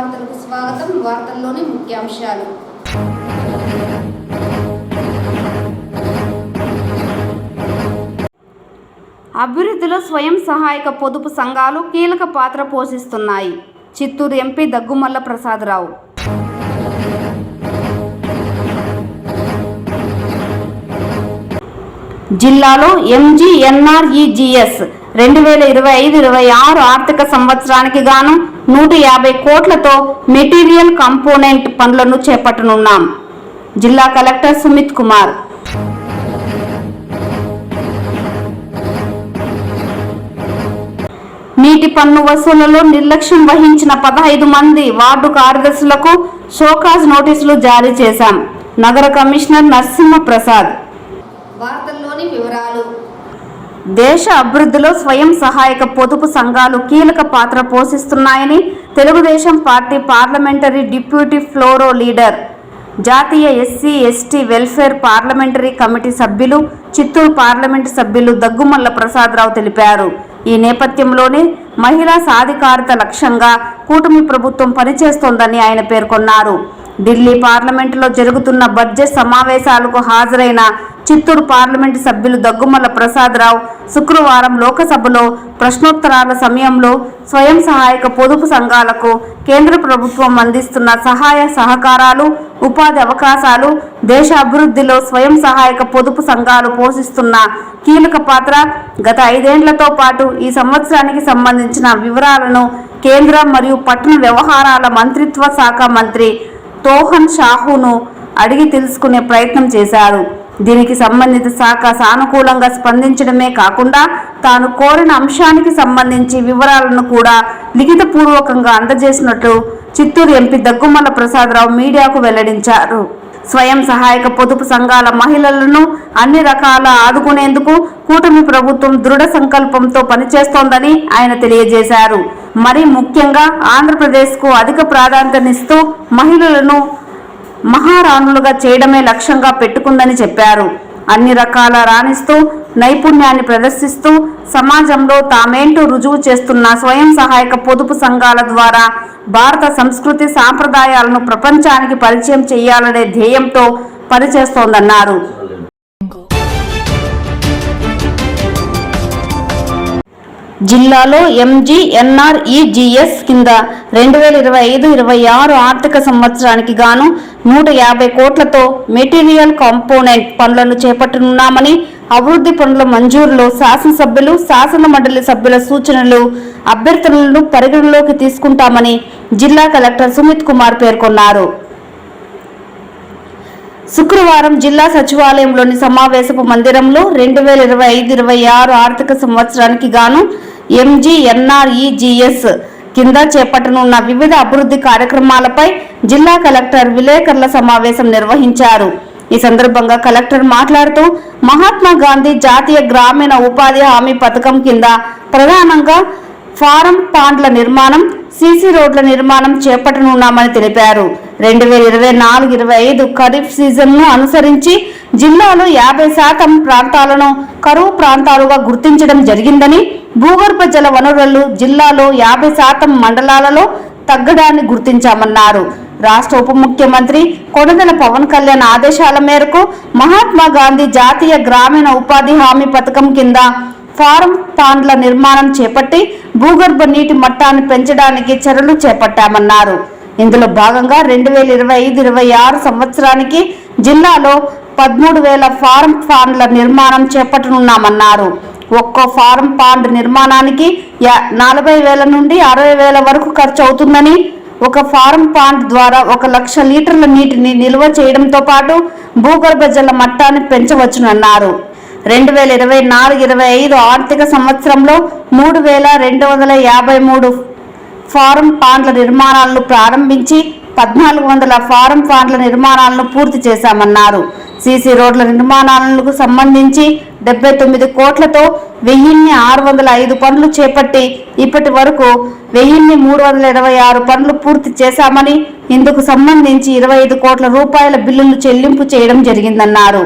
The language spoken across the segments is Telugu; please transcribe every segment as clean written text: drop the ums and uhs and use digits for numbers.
వార్తలకు స్వాగతం. వార్తల్లోని ముఖ్యాంశాలు. అభివృద్ధిలో స్వయం సహాయక పొదుపు సంఘాలు కీలక పాత్ర పోషిస్తున్నాయి. చిత్తూరు ఎంపీ దగ్గుమల్ల ప్రసాదరావు. జిల్లాలో MGNREGS 2025-26 ఆర్థిక సంవత్సరానికి గాను 150 కోట్లతో మెటీరియల్ కంపోనెంట్ పనులను చేపట్టనున్నాం. జిల్లా కలెక్టర్ సుమిత్ కుమార్. నీటి పన్ను వసూళ్లలో నిర్లక్ష్యం వహించిన 15 మంది వార్డు కార్యదర్శులకు షోకాజ్ నోటీసులు జారీ చేశాం. నగర కమిషనర్ నరసింహ ప్రసాద్. వార్తల్లోని వివరాలు. దేశ అభివృద్ధిలో స్వయం సహాయక పొదుపు సంఘాలు కీలక పాత్ర పోషిస్తున్నాయని Telugu Desam party parliamentary deputy ఫ్లోరో leader, జాతీయ SC/ST వెల్ఫేర్ పార్లమెంటరీ కమిటీ సభ్యులు, చిత్తూరు పార్లమెంటు సభ్యులు దగ్గుమల్ల ప్రసాదరావు తెలిపారు. ఈ నేపథ్యంలోనే మహిళా సాధికారత లక్ష్యంగా కూటమి ప్రభుత్వం పనిచేస్తోందని ఆయన పేర్కొన్నారు. ఢిల్లీ పార్లమెంటులో జరుగుతున్న బడ్జెట్ సమావేశాలకు హాజరైన చిత్తూరు పార్లమెంటు సభ్యులు దగ్గుమల్ల ప్రసాదరావు శుక్రవారం లోకసభలో ప్రశ్నోత్తరాల సమయంలో స్వయం సహాయక పొదుపు సంఘాలకు కేంద్ర ప్రభుత్వం అందిస్తున్న సహాయ సహకారాలు, ఉపాధి అవకాశాలు, దేశ అభివృద్ధిలో స్వయం సహాయక పొదుపు సంఘాలు పోషిస్తున్న కీలక పాత్ర, గత 5 ఏళ్లతో పాటు ఈ సంవత్సరానికి సంబంధించిన వివరాలను కేంద్ర మరియు పట్టణ వ్యవహారాల మంత్రిత్వ శాఖ మంత్రి తోహన్ షాహును అడిగి తెలుసుకునే ప్రయత్నం చేశారు. దీనికి సంబంధిత శాఖ సానుకూలంగా స్పందించడమే కాకుండా తాను కోరిన అంశానికి సంబంధించి వివరాలను కూడా లిఖితపూర్వకంగా అందజేసినట్లు చిత్తూరు ఎంపీ దగ్గుమల్ల ప్రసాదరావు మీడియాకు వెల్లడించారు. స్వయం సహాయక పొదుపు సంఘాల మహిళలను అన్ని రకాల ఆదుకునేందుకు కూటమి ప్రభుత్వం దృఢ సంకల్పంతో పనిచేస్తోందని ఆయన తెలియజేశారు. మరి ముఖ్యంగా ఆంధ్రప్రదేశ్కు అధిక ప్రాధాన్యతనిస్తూ మహిళలను మహారాణులుగా చేయడమే లక్ష్యంగా పెట్టుకుందని చెప్పారు. అన్ని రకాల రాణిస్తూ నైపుణ్యాన్ని ప్రదర్శిస్తూ సమాజంలో తామేంటూ రుజువు చేస్తున్న స్వయం సహాయక పొదుపు సంఘాల ద్వారా భారత సంస్కృతి సాంప్రదాయాలను ప్రపంచానికి పరిచయం చేయాలనే ధ్యేయంతో పనిచేస్తోందన్నారు. జిల్లాలో MGNREGS కింద 2025-26 ఆర్థిక సంవత్సరానికి గాను 150 కోట్లతో మెటీరియల్ కాంపోనెంట్ పనులను చేపట్టనున్నామని, అభివృద్ధి పనుల మంజూరులో శాసనసభ్యులు, శాసన మండలి సభ్యుల సూచనలు, అభ్యర్థనలను పరిగణలోకి తీసుకుంటామని జిల్లా కలెక్టర్ సుమిత్ కుమార్ పేర్కొన్నారు. శుక్రవారం జిల్లా సచివాలయంలోని సమావేశపు మందిరంలో 2025-26 ఆర్థిక సంవత్సరానికి గాను MGNREGS కింద చేపట్టనున్న వివిధ అభివృద్ధి కార్యక్రమాలపై జిల్లా కలెక్టర్ విలేకరుల సమావేశం నిర్వహించారు. ఈ సందర్భంగా కలెక్టర్ మాట్లాడుతూ మహాత్మా గాంధీ జాతీయ గ్రామీణ ఉపాధి హామీ పథకం కింద ప్రధానంగా ఫారం పాండ్ల నిర్మాణం, CC రోడ్ల నిర్మాణం చేపట్టనున్నామని తెలిపారు. 2024-25 ఖరీఫ్ సీజన్ను అనుసరించి జిల్లాలో 50% ప్రాంతాలను కరువు ప్రాంతాలుగా గుర్తించడం జరిగిందని, భూగర్భ జల వనరులు జిల్లాలో 50% మండలాలలో తగ్గడాన్ని గుర్తించామన్నారు. రాష్ట్ర ఉప ముఖ్యమంత్రి కొణిదెల పవన్ కళ్యాణ్ ఆదేశాల మేరకు మహాత్మా గాంధీ జాతీయ గ్రామీణ ఉపాధి హామీ పథకం కింద ఫారం పాండ్ల నిర్మాణం చేపట్టి భూగర్భ నీటి మట్టాన్ని పెంచడానికి చర్యలు చేపట్టామన్నారు. ఇందులో భాగంగా 2025-26 సంవత్సరానికి జిల్లాలో 13,000 ఫారం పాండ్ల నిర్మాణం చేపట్టనున్నామన్నారు. ఒక్కో ఫారం పాండ్ నిర్మాణానికి 40,000 నుండి 60,000 వరకు ఖర్చు అవుతుందని, ఒక ఫారం పాండ్ ద్వారా 1,00,000 లీటర్ల నీటిని నిల్వ చేయడంతో పాటు భూగర్భ జల మట్టాన్ని పెంచవచ్చునన్నారు. 2024-25 ఆర్థిక సంవత్సరంలో 3,253 ఫారం పాండ్ల నిర్మాణాలను ప్రారంభించి 1,400 ఫారం పాండ్ల నిర్మాణాలను పూర్తి చేశామన్నారు. CC రోడ్ల నిర్మాణాలకు సంబంధించి 79 కోట్లతో 1,605 పనులు చేపట్టి ఇప్పటి వరకు 1,326 పనులు పూర్తి చేశామని, ఇందుకు సంబంధించి 25 కోట్ల రూపాయల బిల్లులు చెల్లింపు చేయడం జరిగిందన్నారు.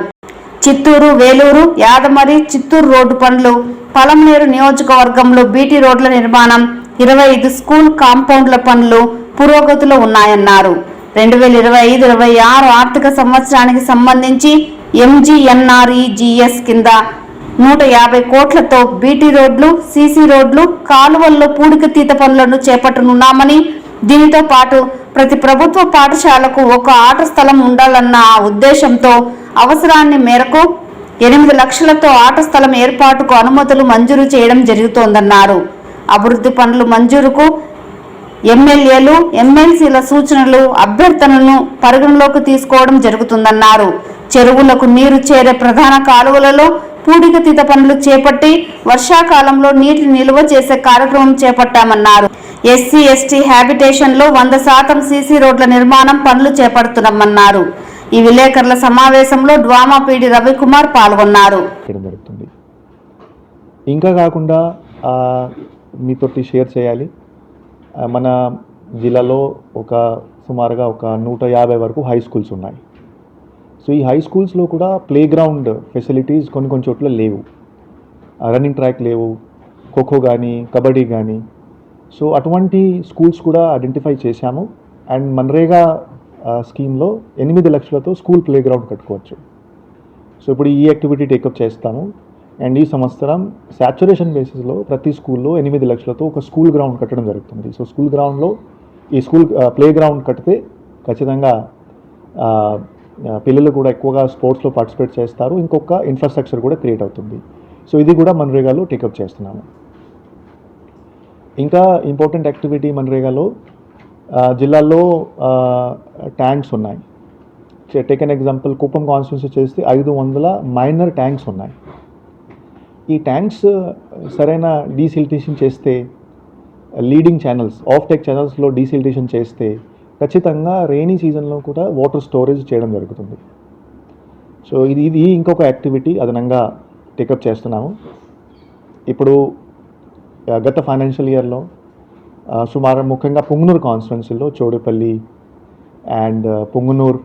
చిత్తూరు, వేలూరు, యాదమరి, చిత్తూరు రోడ్డు పనులు, పలమనేరు నియోజకవర్గంలో BT రోడ్ల నిర్మాణం, 25 స్కూల్ కాంపౌండ్ల పనులు, పురోగతిలో ఉన్నాయన్నారు. 2025-26 ఆర్థిక సంవత్సరానికి సంబంధించి MGNREGS కింద 150 కోట్లతో బీటీ రోడ్లు, సీసీ రోడ్లు, కాలువల్లో పూడికతీత పనులను చేపట్టనున్నామని, దీనితో పాటు ప్రతి ప్రభుత్వ పాఠశాలకు ఒక ఆట స్థలం ఉండాలన్న ఉద్దేశంతో అవసరాన్ని మేరకు 8 లక్షలతో ఆట స్థలం ఏర్పాటుకు అనుమతులు మంజూరు చేయడం జరుగుతోందన్నారు. అభివృద్ధి పనులు మంజూరుకు ఎమ్మెల్యేలు, ఎమ్మెల్సీల సూచనలు, అభ్యర్థనలను పరిగణలోకి తీసుకోవడం జరుగుతుందన్నారు. చెరువులకు నీరు చేరే ప్రధాన కాలువలలో పూడికతీత పనులు చేపట్టి వర్షాకాలంలో నీటి నిల్వ చేసే కార్యక్రమం చేపట్టామన్నారు. SC, ST హ్యాబిటేషన్లో 100% సీసీ రోడ్ల నిర్మాణం పనులు చేపడుతున్నామన్నారు. ఈ విలేకరుల సమావేశంలో డ్వామా పీడి రవికుమార్ పాల్గొన్నారు. ఇంకా కాకుండా మీతోటి షేర్ చేయాలి, మన జిల్లాలో సుమారుగా 150 వరకు హై స్కూల్స్ ఉన్నాయి. సో ఈ హై స్కూల్స్లో కూడా ప్లే గ్రౌండ్ ఫెసిలిటీస్ కొన్ని చోట్ల లేవు, రన్నింగ్ ట్రాక్ లేవు, ఖోఖో కానీ కబడ్డీ కానీ. సో అటువంటి స్కూల్స్ కూడా ఐడెంటిఫై చేశాము. అండ్ మన్రేగా స్కీమ్లో 8 లక్షలతో స్కూల్ ప్లే గ్రౌండ్ కట్టుకోవచ్చు. సో ఇప్పుడు ఈ యాక్టివిటీ టేకప్ చేస్తాము. అండ్ ఈ సంవత్సరం సాచురేషన్ బేసిస్లో ప్రతి స్కూల్లో 8 లక్షలతో ఒక స్కూల్ గ్రౌండ్ కట్టడం జరుగుతుంది. సో స్కూల్ గ్రౌండ్లో ఈ ప్లే గ్రౌండ్ కడితే ఖచ్చితంగా పిల్లలు కూడా ఎక్కువగా స్పోర్ట్స్లో పార్టిసిపేట్ చేస్తారు. ఇంకొక ఇన్ఫ్రాస్ట్రక్చర్ కూడా క్రియేట్ అవుతుంది. సో ఇది కూడా మన్రేగాలో టేకప్ చేస్తున్నాము. ఇంకా ఇంపార్టెంట్ యాక్టివిటీ మన్రేగాలో జిల్లాల్లో ట్యాంక్స్ ఉన్నాయి. Take an example, Kuppam constituency చేస్తే 500 మైనర్ ట్యాంక్స్ ఉన్నాయి. ఈ ట్యాంక్స్ సరైన డీసిల్టేషన్ చేస్తే, లీడింగ్ ఛానల్స్, ఆఫ్ టేక్ ఛానల్స్లో డీసిల్టేషన్ చేస్తే ఖచ్చితంగా రెయినీ సీజన్లో కూడా వాటర్ స్టోరేజ్ చేయడం జరుగుతుంది. సో ఇది ఇంకొక యాక్టివిటీ అదనంగా టేకప్ చేస్తున్నాము. ఇప్పుడు గత ఫైనాన్షియల్ ఇయర్లో సుమారు ముఖ్యంగా పుంగనూరు కాన్స్టిట్యున్సీలో చోడేపల్లి అండ్ పుంగనూరు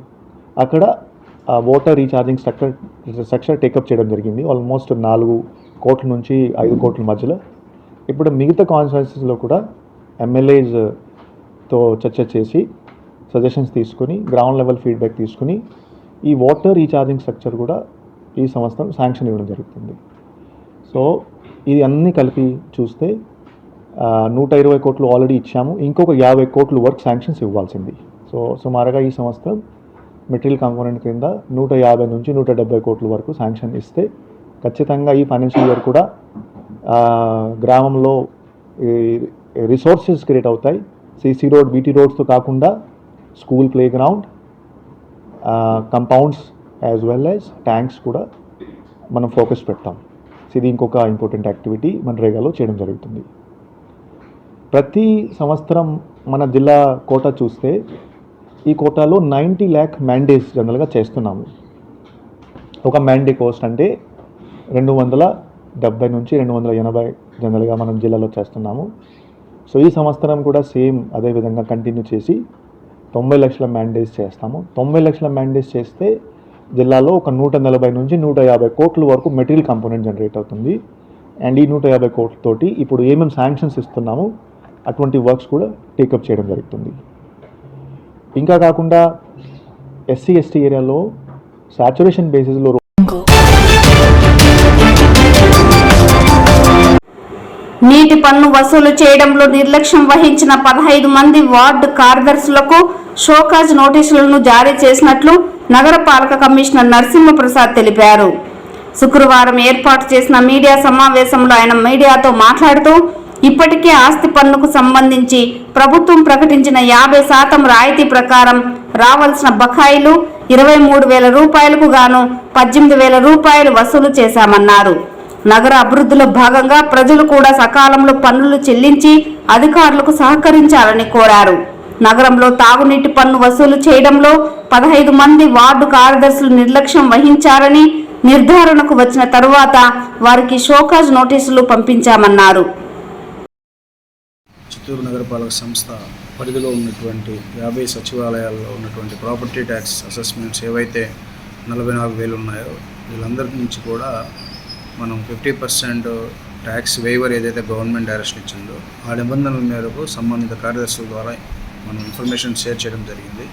అక్కడ వాటర్ రీఛార్జింగ్ స్ట్రక్చర్ టేకప్ చేయడం జరిగింది. ఆల్మోస్ట్ 4 కోట్ల నుంచి 5 కోట్ల మధ్యలో. ఇప్పుడు మిగతా కాన్స్టిట్యున్సీస్లో కూడా ఎమ్మెల్యేస్తో చర్చ చేసి సజెషన్స్ తీసుకుని, గ్రౌండ్ లెవెల్ ఫీడ్బ్యాక్ తీసుకుని ఈ వాటర్ రీఛార్జింగ్ స్ట్రక్చర్ కూడా ఈ సంవత్సరం శాంక్షన్ ఇవ్వడం జరుగుతుంది. సో ఇది అన్నీ కలిపి చూస్తే 120 కోట్లు ఆల్రెడీ ఇచ్చాము. ఇంకొక 50 కోట్లు వర్క్ శాంక్షన్స్ ఇవ్వాల్సింది. సో సుమారుగా ఈ సంవత్సరం మెటీరియల్ కాంపోనెంట్ కింద 150 నుంచి 170 కోట్ల వరకు శాంక్షన్ ఇస్తే ఖచ్చితంగా ఈ ఫైనాన్షియల్ ఇయర్ కూడా గ్రామంలో రిసోర్సెస్ క్రియేట్ అవుతాయి. సీసీ రోడ్, బీటీ రోడ్స్తో కాకుండా school play ground, compounds as well as tanks కూడా మనం ఫోకస్ పెడతాం. ఇది ఇంకొక ఇంపార్టెంట్ యాక్టివిటీ మన్రేగాలో చేయడం జరుగుతుంది. ప్రతి సంవత్సరం మన జిల్లా కోటా చూస్తే ఈ కోటాలో 90 lakh మ్యాండేట్స్ జనరల్గా చేస్తున్నాము. ఒక మ్యాండే కాస్ట్ అంటే 270 నుంచి 280 జనరల్గా మనం జిల్లాలో చేస్తున్నాము. సో ఈ సంవత్సరం కూడా సేమ్ అదే విధంగా కంటిన్యూ చేసి 90 లక్షల మ్యాండేట్స్ చేస్తాము. 90 లక్షల మ్యాండేట్స్ చేస్తే జిల్లాలో ఒక 140 నుంచి 150 కోట్ల వరకు మెటీరియల్ కాంపోనెంట్ జనరేట్ అవుతుంది. అండ్ ఈ 150 కోట్లతోటి ఇప్పుడు ఏమేమి శాంక్షన్స్ ఇస్తున్నామో అటువంటి వర్క్స్ కూడా టేకప్ చేయడం జరుగుతుంది. ఇంకా కాకుండా SC, ST ఏరియాలో సాచురేషన్ బేసిస్లో నీటి పన్ను వసూలు చేయడంలో నిర్లక్ష్యం వహించిన 15 మంది వార్డు కార్యదర్శులకు షోకాజ్ నోటీసులను జారీ చేసినట్లు నగరపాలక కమిషనర్ నరసింహప్రసాద్ తెలిపారు. శుక్రవారం ఏర్పాటు చేసిన మీడియా సమావేశంలో ఆయన మీడియాతో మాట్లాడుతూ, ఇప్పటికే ఆస్తి పన్నుకు సంబంధించి ప్రభుత్వం ప్రకటించిన 50% రాయితీ ప్రకారం రావాల్సిన బకాయిలు 23,000 రూపాయలకు గాను 18,000 రూపాయలు వసూలు చేశామన్నారు. నగర అభివృద్ధిలో భాగంగా ప్రజలు కూడా సకాలంలో పన్నులు చెల్లించి అధికారులకు సహకరించాలని కోరారు. నగరంలో తాగునీటి పన్ను వసూలు చేయడంలో 15 మంది వార్డు కార్యదర్శులు నిర్లక్ష్యం వహించారని, నిర్ధారణకు వచ్చిన తరువాత వారికి షోకాజ్ నోటీసులు పంపించామన్నారు. చిత్తూరు నగరపాలక సంస్థ పరిధిలో ఉన్నటువంటి 50 సచివాలయాల్లో ఉన్నటువంటి ప్రాపర్టీ ట్యాక్స్ అసెస్మెంట్స్ ఏవైతే 44,000 ఉన్నాయో వీళ్ళందరి నుంచి కూడా మనం 50% ట్యాక్స్ వేవర్ ఏదైతే గవర్నమెంట్ డైరెక్షన్ ఇచ్చిందో ఆ నిబంధనల మేరకు సంబంధిత కార్యదర్శుల ద్వారా మనం ఇన్ఫర్మేషన్ షేర్ చేయడం జరిగింది.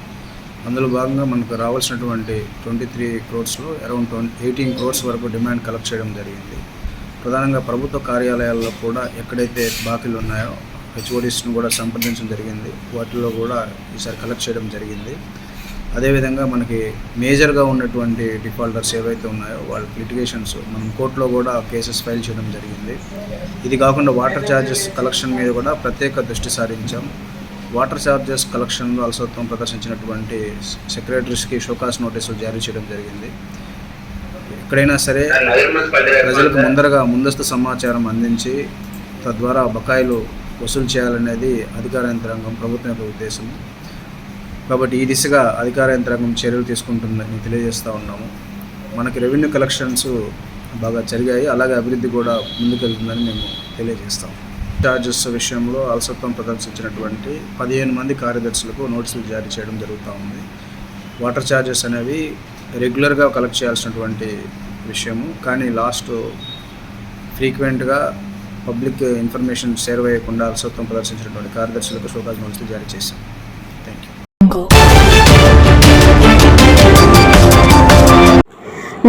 అందులో భాగంగా మనకు రావాల్సినటువంటి 23 crores-లో అరౌండ్ 18 crores వరకు డిమాండ్ కలెక్ట్ చేయడం జరిగింది. ప్రధానంగా ప్రభుత్వ కార్యాలయాల్లో కూడా ఎక్కడైతే బాకీలు ఉన్నాయో హెచ్ఓడిస్ను కూడా సంప్రదించడం జరిగింది. వాటిల్లో కూడా ఈసారి కలెక్ట్ చేయడం జరిగింది. అదేవిధంగా మనకి మేజర్గా ఉన్నటువంటి డిఫాల్టర్స్ ఏవైతే ఉన్నాయో వాళ్ళకి లిటిగేషన్స్ మనం కోర్టులో కూడా కేసెస్ ఫైల్ చేయడం జరిగింది. ఇది కాకుండా వాటర్ ఛార్జెస్ కలెక్షన్ మీద కూడా ప్రత్యేక దృష్టి సారించాం. వాటర్ ఛార్జెస్ కలెక్షన్లో అలసత్వం ప్రదర్శించినటువంటి సెక్రటరీస్కి షోకాస్ నోటీసులు జారీ చేయడం జరిగింది. ఎక్కడైనా సరే ప్రజలకు ముందస్తు సమాచారం అందించి తద్వారా బకాయిలు వసూలు చేయాలనేది అధికార యంత్రాంగం ప్రభుత్వం యొక్క ఉద్దేశం. కాబట్టి ఈ దిశగా అధికార యంత్రాంగం చర్యలు తీసుకుంటుందని తెలియజేస్తూ ఉన్నాము. మనకి రెవెన్యూ కలెక్షన్స్ బాగా జరిగాయి, అలాగే అభివృద్ధి కూడా ముందుకెళ్తుందని మేము తెలియజేస్తాం. ఛార్జెస్ విషయంలో అలసత్వం ప్రదర్శించినటువంటి 15 మంది కార్యదర్శులకు నోటీసులు జారీ చేయడం జరుగుతూ ఉంది. వాటర్ ఛార్జెస్ అనేవి రెగ్యులర్గా కలెక్ట్ చేయాల్సినటువంటి విషయము, కానీ లాస్ట్ ఫ్రీక్వెంట్గా పబ్లిక్ ఇన్ఫర్మేషన్ షేర్ వేయకుండా అలసత్వం ప్రదర్శించినటువంటి కార్యదర్శులకు షోకాజ్ నోటీసులు జారీ చేశాం. Thank you.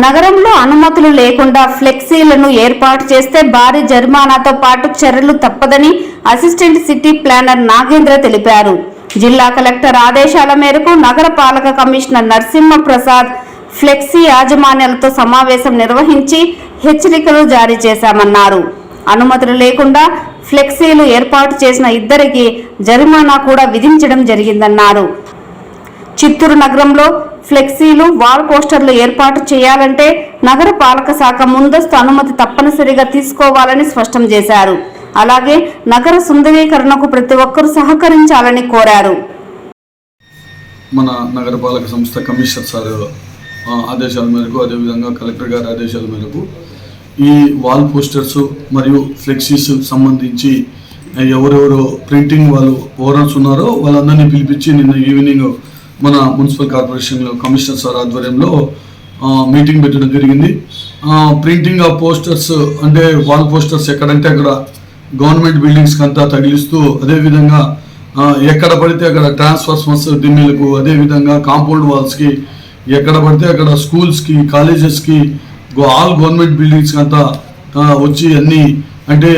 నగరంలో అనుమతులు లేకుండా ఫ్లెక్సీలను ఏర్పాటు చేస్తే భారీ జరిమానాతో పాటు చర్యలు తప్పదని అసిస్టెంట్ సిటీ ప్లానర్ నాగేంద్ర తెలిపారు. జిల్లా కలెక్టర్ ఆదేశాల మేరకు నగర పాలక కమిషనర్ నరసింహప్రసాద్ ఫ్లెక్సీ యాజమాన్యాలతో సమావేశం నిర్వహించి హెచ్చరికలు జారీ చేశామన్నారు. అనుమతులు లేకుండా ఫ్లెక్సీలు ఏర్పాటు చేసిన 2 జరిమానా కూడా విధించడం జరిగిందన్నారు. చిత్తూరు నగరంలో ఫ్లెక్సీలు, వాల్ పోస్టర్లు ఏర్పాటు చేయాలంటే నగర పాలక శాఖ ముందస్తు అనుమతి తప్పనిసరిగా తీసుకోవాలని స్పష్టం చేశారు. అలాగే నగర సుందరీకరణకు ప్రతి ఒక్కరూ సహకరించాలని కోరారు. మన నగరపాలక సంస్థ కమిషనర్ సార్ ఆదేశాల మేరకు, అదేవిధంగా కలెక్టర్ గారి ఆదేశాల మేరకు ఈ వాల్ పోస్టర్స్ మరియు ఫ్లెక్సీస్ సంబంధించి ఎవరెవరు ప్రింటింగ్ వాళ్ళు ఓనర్స్ ఉన్నారో వాళ్ళందరినీ పిలిపించి నిన్న ఈవినింగ్ మన మున్సిపల్ కార్పొరేషన్లో కమిషనర్ సార్ ఆధ్వర్యంలో మీటింగ్ పెట్టడం జరిగింది. ప్రింటింగ్ ఆఫ్ పోస్టర్స్ అంటే వాల్ పోస్టర్స్ ఎక్కడంటే అక్కడ గవర్నమెంట్ బిల్డింగ్స్కి అంతా తగిలిస్తూ, అదేవిధంగా ఎక్కడ పడితే అక్కడ ట్రాన్స్ఫార్మర్స్ దిమ్మీలకు, అదేవిధంగా కాంపౌండ్ వాల్స్కి, ఎక్కడ పడితే అక్కడ స్కూల్స్కి, కాలేజెస్కి, ఆల్ గవర్నమెంట్ బిల్డింగ్స్కి అంతా వచ్చి అన్నీ అంటే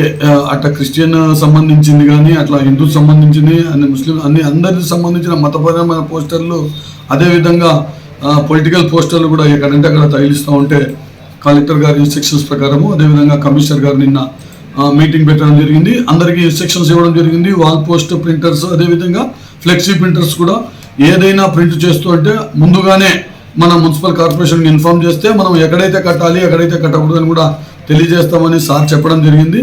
అట్లా క్రిస్టియన్ సంబంధించింది కానీ అట్లా హిందూ సంబంధించింది అన్ని ముస్లిం అందరికి సంబంధించిన మతపరమైన పోస్టర్లు, అదేవిధంగా పొలిటికల్ పోస్టర్లు కూడా ఎక్కడంటే అక్కడ తగిలిస్తూ ఉంటే కలెక్టర్ గారి ఇన్స్ట్రక్షన్స్ ప్రకారము, అదేవిధంగా కమిషనర్ గారు నిన్న మీటింగ్ పెట్టడం జరిగింది. అందరికీ ఇన్స్ట్రక్షన్స్ ఇవ్వడం జరిగింది. వాల్ పోస్ట్ ప్రింటర్స్, అదేవిధంగా ఫ్లెక్సీ ప్రింటర్స్ కూడా ఏదైనా ప్రింట్ చేస్తూ అంటే ముందుగానే మన మున్సిపల్ కార్పొరేషన్కి ఇన్ఫార్మ్ చేస్తే మనం ఎక్కడైతే కట్టాలి, ఎక్కడైతే కట్టకూడదని కూడా తెలియజేస్తామని సార్ చెప్పడం జరిగింది.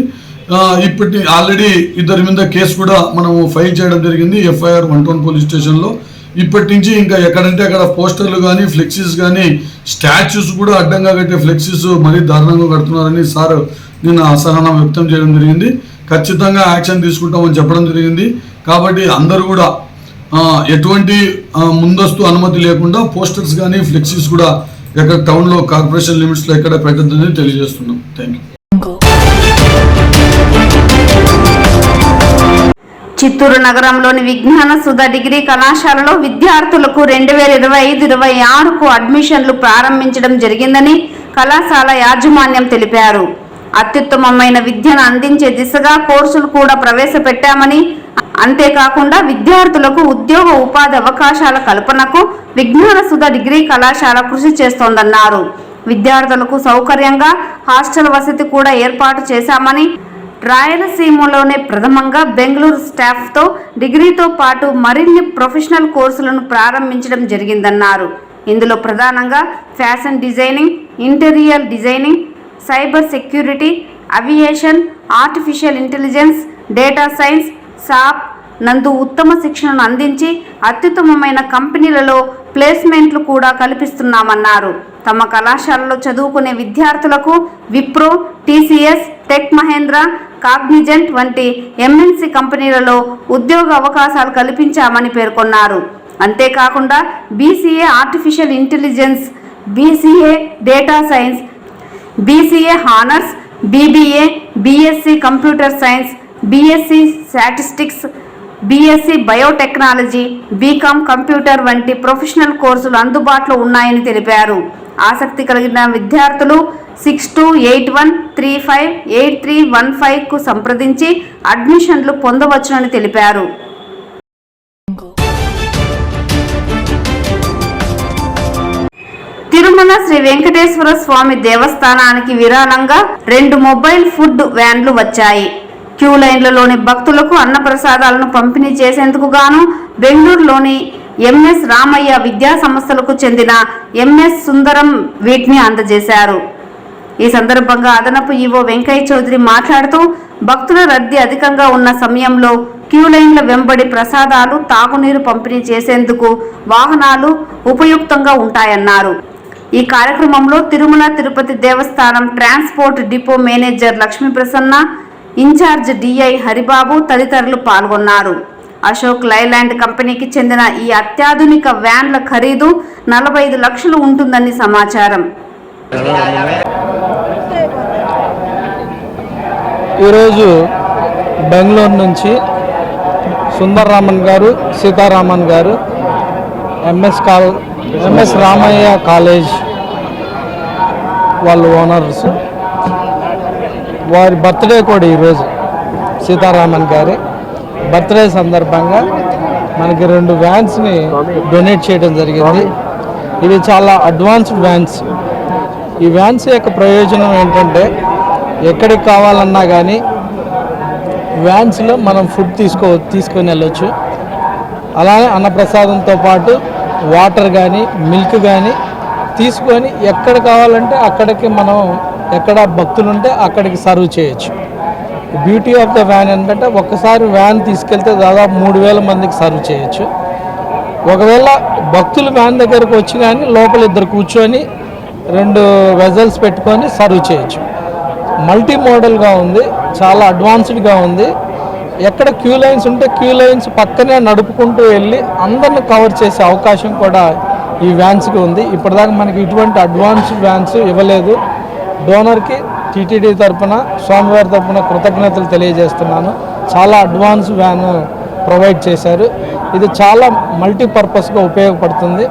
ఇప్పటి ఆల్రెడీ 2 మీద కేసు కూడా మనం ఫైల్ చేయడం జరిగింది FIR 110 పోలీస్ స్టేషన్లో. ఇప్పటి నుంచి ఇంకా ఎక్కడంటే అక్కడ పోస్టర్లు కానీ, ఫ్లెక్సీస్ కానీ, స్టాచ్యూస్ కూడా అడ్డంగా కట్టే ఫ్లెక్సీస్ మరీ దారుణంగా కడుతున్నారని సార్ నిన్న అసహనం వ్యక్తం చేయడం జరిగింది. ఖచ్చితంగా యాక్షన్ తీసుకుంటామని చెప్పడం జరిగింది. కాబట్టి అందరూ కూడా ఎటువంటి ముందస్తు అనుమతి లేకుండా పోస్టర్స్ కానీ, ఫ్లెక్సీస్ కూడా ఎక్కడ టౌన్లో కార్పొరేషన్ లిమిట్స్లో ఎక్కడ పెట్టద్దని తెలియజేస్తున్నాం. Thank you. చిత్తూరు నగరంలోని విజ్ఞాన సుధ డిగ్రీ కళాశాలలో విద్యార్థులకు 2025-26కు అడ్మిషన్లు ప్రారంభించడం జరిగిందని కళాశాల యాజమాన్యం తెలిపారు. అత్యుత్తమమైన విద్యను అందించే దిశగా కోర్సులు కూడా ప్రవేశపెట్టామని, అంతేకాకుండా విద్యార్థులకు ఉద్యోగ ఉపాధి అవకాశాల కల్పనకు విజ్ఞాన సుధ డిగ్రీ కళాశాల కృషి చేస్తోందన్నారు. విద్యార్థులకు సౌకర్యంగా హాస్టల్ వసతి కూడా ఏర్పాటు చేశామని, రాయలసీమలోనే ప్రథమంగా బెంగళూరు స్టాఫ్తో డిగ్రీతో పాటు మరిన్ని ప్రొఫెషనల్ కోర్సులను ప్రారంభించడం జరిగిందన్నారు. ఇందులో ప్రధానంగా fashion designing, interior designing, cyber security, aviation, artificial intelligence, data science, SAP నందు ఉత్తమ శిక్షణను అందించి అత్యుత్తమమైన కంపెనీలలో ప్లేస్మెంట్లు కూడా కల్పిస్తున్నామన్నారు. తమ కళాశాలలో చదువుకునే విద్యార్థులకు Wipro, TCS, tech Mahindra, Cognizant వంటి MNC కంపెనీలలో ఉద్యోగ అవకాశాలు కల్పించామని పేర్కొన్నారు. అంతేకాకుండా BCA artificial intelligence, BCA data science, BCA honours, BBA, BSc computer science, BSc statistics, BSc biotechnology, BCom computer వంటి ప్రొఫెషనల్ కోర్సులు అందుబాటులో ఉన్నాయని తెలిపారు. ఆసక్తి కలిగిన విద్యార్థులు 6281358315కు సంప్రదించి అడ్మిషన్లు పొందవచ్చునని తెలిపారు. తిరుమల శ్రీ వెంకటేశ్వర స్వామి దేవస్థానానికి విరాళంగా 2 మొబైల్ ఫుడ్ వ్యాన్లు వచ్చాయి. క్యూ లైన్లలోని భక్తులకు అన్నప్రసాదాలను పంపిణీ చేసేందుకు గాను బెంగళూరులోని ఎంఎస్ రామయ్య విద్యా సంస్థలకు చెందిన ఎంఎస్ సుందరం వీటిని అందజేశారు. ఈ సందర్భంగా అదనపు ఈవో వెంకయ్య చౌదరి మాట్లాడుతూ భక్తుల రద్దీ అధికంగా ఉన్న సమయంలో క్యూ లైన్ల వెంబడి ప్రసాదాలు, తాగునీరు పంపిణీ చేసేందుకు వాహనాలు ఉపయుక్తంగా ఉంటాయన్నారు. ఈ కార్యక్రమంలో Tirumala Tirupati Devasthanam transport depot manager Lakshmi Prasanna, incharge DI Haribabu తదితరులు పాల్గొన్నారు. అశోక్ లైలాండ్ కంపెనీకి చెందిన ఈ అత్యాధునిక వ్యాన్ల ఖరీదు 45 లక్షలు ఉంటుందని సమాచారం. ఈరోజు బెంగళూరు నుంచి సుందరరామన్ గారు, సీతారామన్ గారు ఎంఎస్ రామయ్య కాలేజ్ వాళ్ళు ఓనర్స్, వారి బర్త్డే కూడా ఈరోజు సీతారామన్ గారి బర్త్డే సందర్భంగా మనకి 2 వ్యాన్స్ని డొనేట్ చేయడం జరిగింది. ఇవి చాలా అడ్వాన్స్డ్ వ్యాన్స్. ఈ వ్యాన్స్ యొక్క ప్రయోజనం ఏంటంటే ఎక్కడికి కావాలన్నా కానీ వ్యాన్స్లో మనం ఫుడ్ తీసుకొని వెళ్ళొచ్చు. అలానే అన్నప్రసాదంతో పాటు వాటర్ కానీ మిల్క్ కానీ తీసుకొని ఎక్కడ కావాలంటే అక్కడికి మనం ఎక్కడ భక్తులు ఉంటే అక్కడికి సర్వ్ చేయొచ్చు. బ్యూటీ ఆఫ్ ద వ్యాన్ ఏంటంటే ఒక్కసారి వ్యాన్ తీసుకెళ్తే దాదాపు 3000 మందికి సర్వ్ చేయొచ్చు. ఒకవేళ భక్తులు వ్యాన్ దగ్గరకు వచ్చి కానీ లోపల 2 కూర్చొని 2 వెజల్స్ పెట్టుకొని సర్వ్ చేయొచ్చు. మల్టీ మోడల్గా ఉంది, చాలా అడ్వాన్స్డ్గా ఉంది. ఎక్కడ క్యూ లైన్స్ ఉంటే క్యూ లైన్స్ పక్కనే నడుపుకుంటూ వెళ్ళి అందరిని కవర్ చేసే అవకాశం కూడా ఈ వ్యాన్స్కి ఉంది. ఇప్పటిదాకా మనకి ఇటువంటి అడ్వాన్స్డ్ వ్యాన్స్ ఇవ్వలేదు. డోనర్కి టీటీడీ తరఫున, స్వామివారి తరఫున కృతజ్ఞతలు తెలియజేస్తున్నాను. చాలా అడ్వాన్స్ వ్యాన్ ప్రొవైడ్ చేశారు. ఇది చాలా మల్టీపర్పస్గా ఉపయోగపడుతుంది.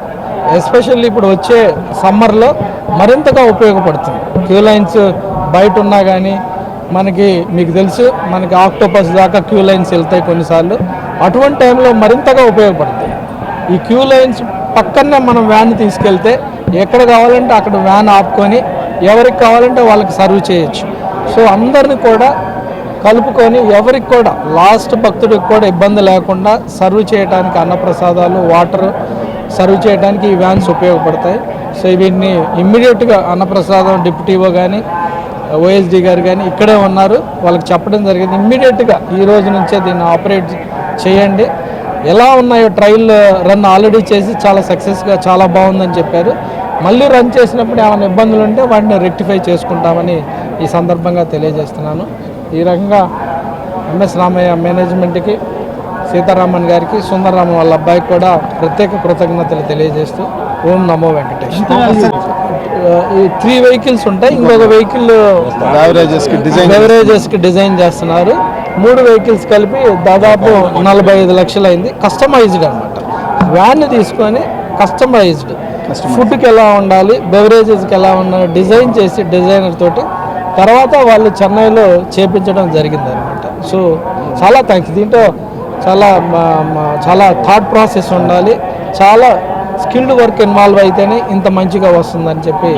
ఎస్పెషల్లీ ఇప్పుడు వచ్చే సమ్మర్లో మరింతగా ఉపయోగపడుతుంది. క్యూ లైన్స్ బయట ఉన్నా కానీ మీకు తెలుసు మనకి ఆక్టోపస్ దాకా క్యూ లైన్స్ వెళ్తాయి కొన్నిసార్లు. అటువంటి టైంలో మరింతగా ఉపయోగపడుతుంది. ఈ క్యూ లైన్స్ పక్కనే మనం వ్యాన్ తీసుకెళ్తే ఎక్కడ కావాలంటే అక్కడ వ్యాన్ ఆపుకొని ఎవరికి కావాలంటే వాళ్ళకి సర్వ్ చేయొచ్చు. సో అందరిని కూడా కలుపుకొని ఎవరికి కూడా లాస్ట్ భక్తుడికి కూడా ఇబ్బంది లేకుండా సర్వ్ చేయడానికి అన్నప్రసాదాలు, వాటర్ సర్వ్ చేయడానికి ఈ వ్యాన్స్ ఉపయోగపడతాయి. సో వీటిని ఇమ్మీడియట్గా అన్నప్రసాదం డిప్యూటీఓ కానీ ఓఎస్డీ గారు కానీ ఇక్కడే ఉన్నారు, వాళ్ళకి చెప్పడం జరిగింది. ఇమ్మీడియట్గా ఈ రోజు నుంచే దీన్ని ఆపరేట్ చేయండి. ఎలా ఉన్నాయో ట్రయల్ రన్ ఆల్రెడీ చేసి చాలా సక్సెస్గా చాలా బాగుందని చెప్పారు. మళ్ళీ రన్ చేసినప్పుడు ఏమైనా ఇబ్బందులు ఉంటే వాటిని రెక్టిఫై చేసుకుంటామని ఈ సందర్భంగా తెలియజేస్తున్నాను. ఈ రకంగా ఎంఎస్ రామయ్య మేనేజ్మెంట్కి, సీతారామన్ గారికి, సుందరరామన్ వాళ్ళ అబ్బాయికి కూడా ప్రత్యేక కృతజ్ఞతలు తెలియజేస్తూ ఓం నమో వెంకటేష్. ఈ 3 వెహికల్స్ ఉంటాయి. ఇంకొక వెహికల్ బెవరేజెస్కి డిజైన్ చేస్తున్నారు. 3 వెహికల్స్ కలిపి దాదాపు 45 లక్షలు అయింది. కస్టమైజ్డ్ అనమాట. వ్యాన్ తీసుకొని కస్టమైజ్డ్ ఫుడ్కి ఎలా ఉండాలి, బెవరేజెస్కి ఎలా ఉండాలి డిజైన్ చేసి డిజైనర్ తోటి తర్వాత వాళ్ళు చెన్నైలో చేపించడం జరిగింది అనమాట. సో చాలా థ్యాంక్స్. దీంట్లో చాలా థాట్ ప్రాసెస్ ఉండాలి, చాలా స్కిల్డ్ వర్క్ ఇన్వాల్వ్ అయితేనే ఇంత మంచిగా వస్తుందని చెప్పి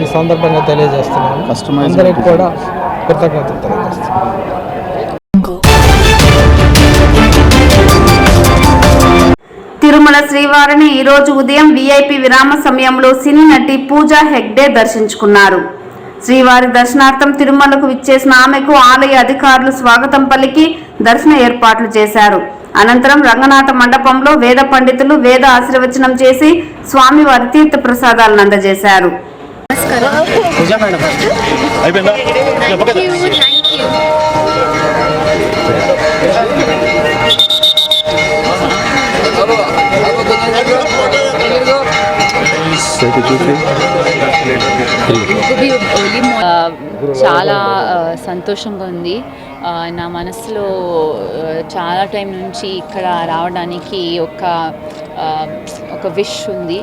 ఈ సందర్భంగా తెలియజేస్తున్నాను. అందరికి కూడా కృతజ్ఞతలు తెలియజేస్తున్నాను. తిరుమల శ్రీవారిని ఈరోజు ఉదయం వీఐపీ విరామ సమయంలో సినీ నటి పూజా హెగ్డే దర్శించుకున్నారు. శ్రీవారి దర్శనార్థం తిరుమలకు విచ్చేసిన ఆమెకు ఆలయ అధికారులు స్వాగతం పలికి దర్శన ఏర్పాట్లు చేశారు. అనంతరం రంగనాథ మండపంలో వేద పండితులు వేద ఆశీర్వచనం చేసి స్వామివారి తీర్థ ప్రసాదాలను అందజేశారు. చాలా సంతోషంగా ఉంది. నా మనసులో చాలా టైం నుంచి ఇక్కడ రావడానికి ఒక విష్ ఉంది.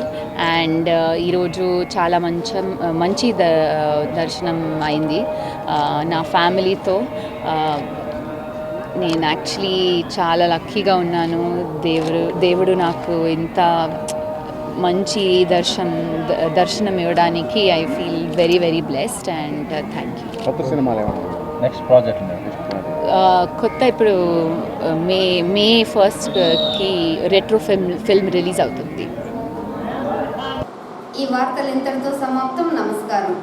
అండ్ ఈరోజు చాలా మంచి దర్శనం అయింది నా ఫ్యామిలీతో. నేను యాక్చువల్లీ చాలా లక్కీగా ఉన్నాను. దేవుడు నాకు ఇంత మంచి దర్శనం ఇవ్వడానికి I feel very very blessed and thank you. Next project కొత్త ఇప్పుడు మే 1st రెట్రో ఫిల్మ్ రిలీజ్ అవుతుంది. ఈ వార్తలు ఇంతటితో సమాప్తం. నమస్కారం.